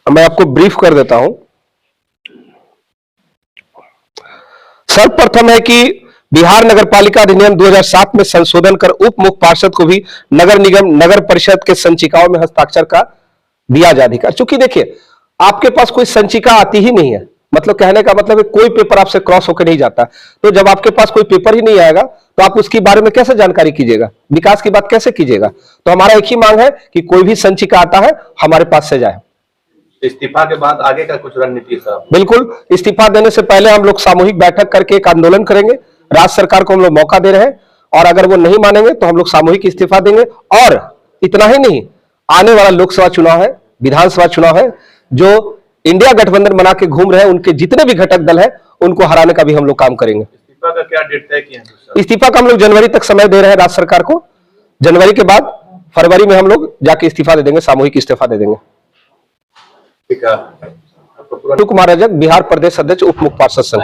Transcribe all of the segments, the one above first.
मैं आपको ब्रीफ कर देता हूं। सर्वप्रथम है कि बिहार नगर पालिका अधिनियम 2007 में संशोधन कर उप मुख्य पार्षद को भी नगर निगम नगर परिषद के संचिकाओं में हस्ताक्षर का दिया जाए अधिकार। चूंकि देखिए आपके पास कोई संचिका आती ही नहीं है, मतलब कहने का मतलब है कोई पेपर आपसे क्रॉस होकर नहीं जाता। तो जब आपके पास कोई पेपर ही नहीं आएगा तो आप उसके बारे में कैसे जानकारी कीजिएगा, विकास की बात कैसे कीजिएगा। तो हमारा एक ही मांग है कि कोई भी संचिका आता है हमारे पास से जाए। इस्तीफा के बाद आगे का कुछ रणनीति साहब? बिल्कुल, इस्तीफा देने से पहले हम लोग सामूहिक बैठक करके एक आंदोलन करेंगे। राज्य सरकार को हम लोग मौका दे रहे हैं और अगर वो नहीं मानेंगे तो हम लोग सामूहिक इस्तीफा देंगे। और इतना ही नहीं, आने वाला लोकसभा चुनाव है, विधानसभा चुनाव है, जो इंडिया गठबंधन बना के घूम रहे हैं उनके जितने भी घटक दल हैं उनको हराने का भी हम लोग काम करेंगे। इस्तीफा का क्या डेट तय किया है? इस्तीफा का हम लोग जनवरी तक समय दे रहे हैं राज्य सरकार को। जनवरी के बाद फरवरी में हम लोग जाके इस्तीफा दे देंगे, सामूहिक इस्तीफा दे देंगे। ठीक है। कुमार रजक, बिहार प्रदेश अध्यक्ष उप मुख्य पार्षद संघ।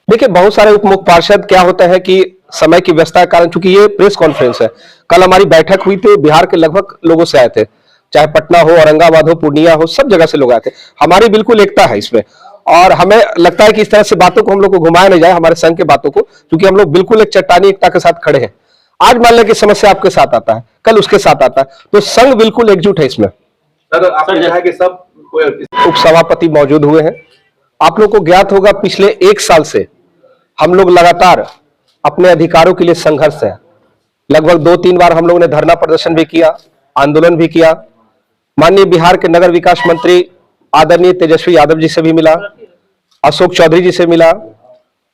देखिए बहुत सारे उप मुख्य पार्षद, क्या होता है कि समय की व्यस्तता के कारण, चूंकि ये प्रेस कॉन्फ्रेंस है, कल हमारी बैठक हुई थी, बिहार के लगभग लोगों से आए थे, चाहे पटना हो, औरंगाबाद हो, पूर्णिया हो, सब जगह से लोग आए थे। हमारी बिल्कुल एकता है इसमें और हमें लगता है कि इस तरह से बातों को हम लोग को घुमाया नहीं जाए, हमारे संघ के बातों को, क्योंकि हम लोग बिल्कुल एक चट्टानी एकता के साथ खड़े हैं। आज मान लें कि समस्या आपके साथ आता है, कल उसके साथ आता है, तो संघ बिल्कुल एकजुट है इसमें। सर आपने कहा कि सब उप सभापति मौजूद हुए हैं। आप लोग को ज्ञात होगा पिछले 1 साल से हम लोग लगातार अपने अधिकारों के लिए संघर्ष है। लगभग 2-3 बार हम लोगों ने धरना प्रदर्शन भी किया, आंदोलन भी किया। माननीय बिहार के नगर विकास मंत्री आदरणीय तेजस्वी यादव जी से भी मिला, अशोक चौधरी जी से मिला,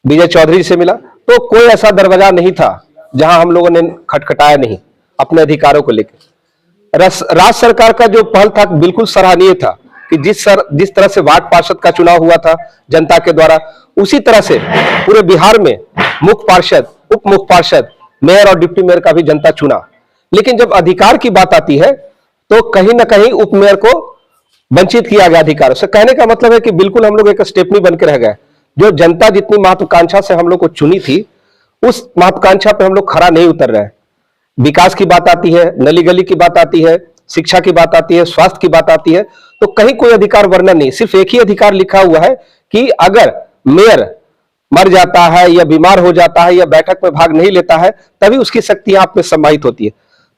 विजय चौधरी जी से मिला। तो कोई ऐसा दरवाजा नहीं था जहां हम लोगों ने खटखटाया नहीं अपने अधिकारों को लेकर। राज्य सरकार का जो पहल था बिल्कुल सराहनीय था कि जिस तरह से वार्ड पार्षद का चुनाव हुआ था जनता के द्वारा, उसी तरह से पूरे बिहार में मुख्य पार्षद, उप मुख्य पार्षद, मेयर और डिप्टी मेयर का भी जनता चुना। लेकिन जब अधिकार की बात आती है तो कहीं ना कहीं उप मेयर को वंचित किया गया अधिकारों से। कहने का मतलब है कि बिल्कुल हम लोग एक स्टेपनी बनकर रह गए। जो जनता जितनी महत्वाकांक्षा से हम लोग को चुनी थी, उस महत्वाकांक्षा पे हम लोग खरा नहीं उतर रहे हैं। विकास की बात आती है, नली गली की बात आती है, शिक्षा की बात आती है, स्वास्थ्य की बात आती है, तो कहीं कोई अधिकार वर्णन नहीं। सिर्फ एक ही अधिकार लिखा हुआ है कि अगर मेयर मर जाता है या बीमार हो जाता है या बैठक में भाग नहीं लेता है तभी उसकी शक्तियां आप में सम्मानित होती है।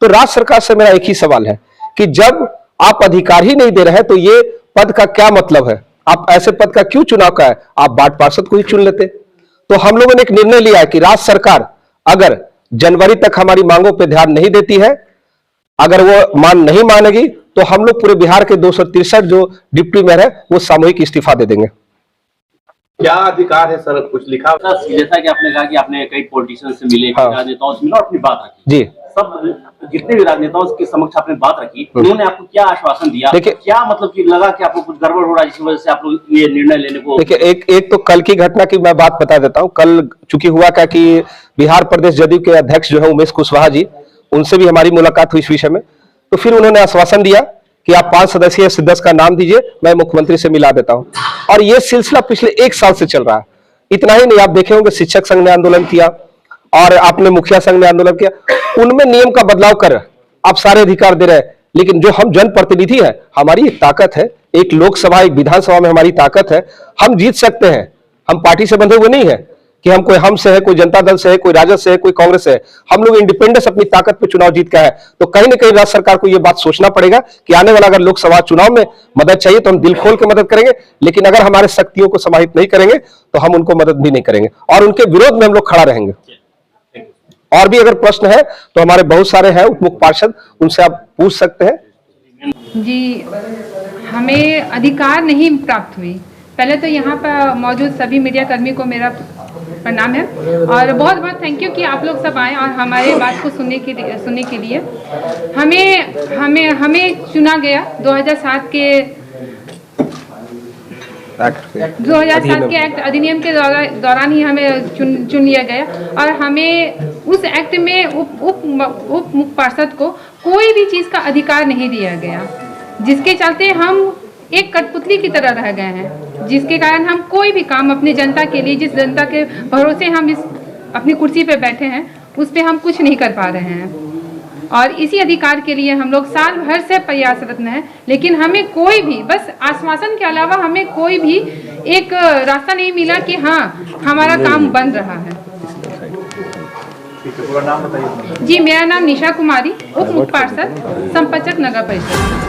तो राज्य सरकार से मेरा एक ही सवाल है कि जब आप अधिकार ही नहीं दे रहे हैं तो ये पद का क्या मतलब है? आप ऐसे पद का क्यों चुनाव का है? आप वार्ड पार्षद को ही चुन लेते। तो हम लोगों ने एक निर्णय लिया है कि राज्य सरकार अगर जनवरी तक हमारी मांगों पर ध्यान नहीं देती है, अगर वो नहीं मानेगी, तो हम लोग पूरे बिहार के 263 जो डिप्टी मेयर है वो सामूहिक इस्तीफा दे देंगे। क्या अधिकार है सर, कुछ लिखा? जैसा कि आपने कहा कि आपने कई पॉलिटिशियन से मिले, हाँ। राजनेताओं से मिला और अपनी बात रखी जी। सब जितने भी राजनेताओं के समक्ष आपने बात रखी, उन्होंने आपको क्या आश्वासन दिया? देखिए, क्या मतलब कि लगा कि आपको कुछ गड़बड़ हो रहा है जिसकी वजह से आप लोग ये निर्णय लेने को? देखिए एक तो कल की घटना की मैं बात बता देता हूं। कल चूंकि हुआ क्या कि बिहार प्रदेश जदयू के अध्यक्ष जो है उमेश कुशवाहा जी, उनसे भी हमारी मुलाकात हुई इस विषय में। तो फिर उन्होंने आश्वासन दिया कि आप 5 सदस्यीय सदस्य का नाम दीजिए, मैं मुख्यमंत्री से मिला देता हूं। और यह सिलसिला पिछले 1 साल से चल रहा है। इतना ही नहीं, आप देखे होंगे शिक्षक संघ ने आंदोलन किया और आपने मुखिया संघ ने आंदोलन किया। उनमें नियम का बदलाव कर आप सारे अधिकार दे रहे हैं, लेकिन जो हम जनप्रतिनिधि है, हमारी एक ताकत है, एक लोकसभा एक विधानसभा में हमारी ताकत है, हम जीत सकते हैं। हम पार्टी से बंधे हुए नहीं है कि हम कोई हम से है, कोई जनता दल से है, कोई राजद से है, कोई कांग्रेस से है। हम लोग इंडिपेंडेंस अपनी ताकत पे चुनाव जीत का है। तो कहीं ना कहीं राज्य सरकार को यह बात सोचना पड़ेगा कि आने वाला अगर लोकसभा चुनाव में मदद चाहिए तो हम दिल खोल के मदद करेंगे, लेकिन अगर हमारे शक्तियों को समाहित नहीं करेंगे तो हम उनको मदद भी नहीं करेंगे और उनके विरोध में हम लोग खड़ा रहेंगे। और भी अगर प्रश्न है तो हमारे बहुत सारे हैं उप मुख्य पार्षद, उनसे आप पूछ सकते हैं। जी, हमें अधिकार नहीं प्राप्त हुई। पहले तो यहाँ पर मौजूद सभी मीडिया कर्मी को मेरा प्रणाम है और बहुत बहुत थैंक यू कि आप लोग सब आए और हमारे बात को सुनने के लिए हमें चुना गया 2007 के एक्ट अधिनियम के दौरान ही हमें चुन लिया गया और हमें उस एक्ट में उप मुख्य पार्षद को कोई भी चीज़ का अधिकार नहीं दिया गया, जिसके चलते हम एक कठपुतली की तरह रह गए हैं, जिसके कारण हम कोई भी काम अपनी जनता के लिए, जिस जनता के भरोसे हम इस अपनी कुर्सी पे बैठे हैं, उस पे हम कुछ नहीं कर पा रहे हैं। और इसी अधिकार के लिए हम लोग साल भर से प्रयासरत हैं, लेकिन हमें कोई भी, बस आश्वासन के अलावा हमें कोई भी एक रास्ता नहीं मिला कि हाँ हमारा काम बन रहा है। ठीक है, पूरा नाम बताइए। जी, मेरा नाम निशा कुमारी, उप मुख्य पार्षद संपचक नगर परिषद।